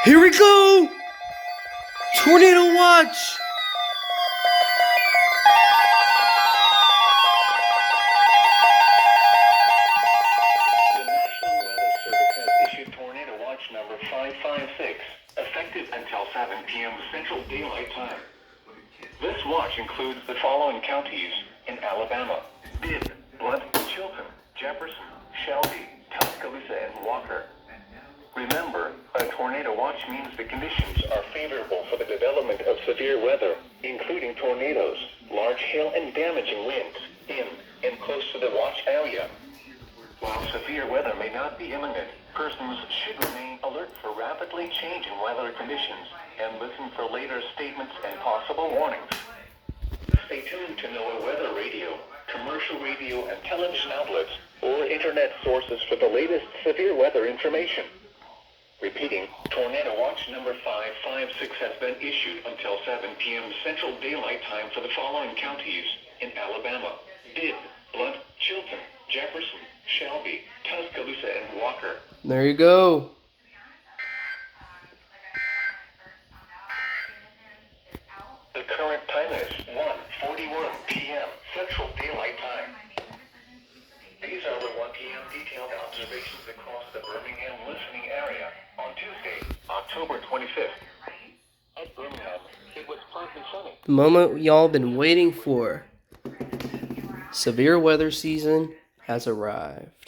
Here we go! Tornado watch! The National Weather Service has issued Tornado Watch number 556, effective until 7 p.m. Central Daylight Time. This watch includes the following counties in Alabama: Bibb, Blount, Chilton, Jefferson, Shelby, Tuscaloosa, and Walker. Remember, a tornado watch means the conditions are favorable for the development of severe weather, including tornadoes, large hail, and damaging winds in and close to the watch area. While severe weather may not be imminent, persons should remain alert for rapidly changing weather conditions and listen for later statements and possible warnings. Stay tuned to NOAA weather radio, commercial radio and television outlets, or internet sources for the latest severe weather information. Repeating, Tornado Watch number 556 has been issued until 7 p.m. Central Daylight Time for the following counties in Alabama: Bibb, Blount, Chilton, Jefferson, Shelby, Tuscaloosa, and Walker. There you go. The current time is 1:41 p.m. Central Daylight Time. These are the 1 p.m. detailed observations across the Birmingham listening area on Tuesday, October 25th. At Birmingham, it was partly sunny. The moment y'all been waiting for. Severe weather season has arrived.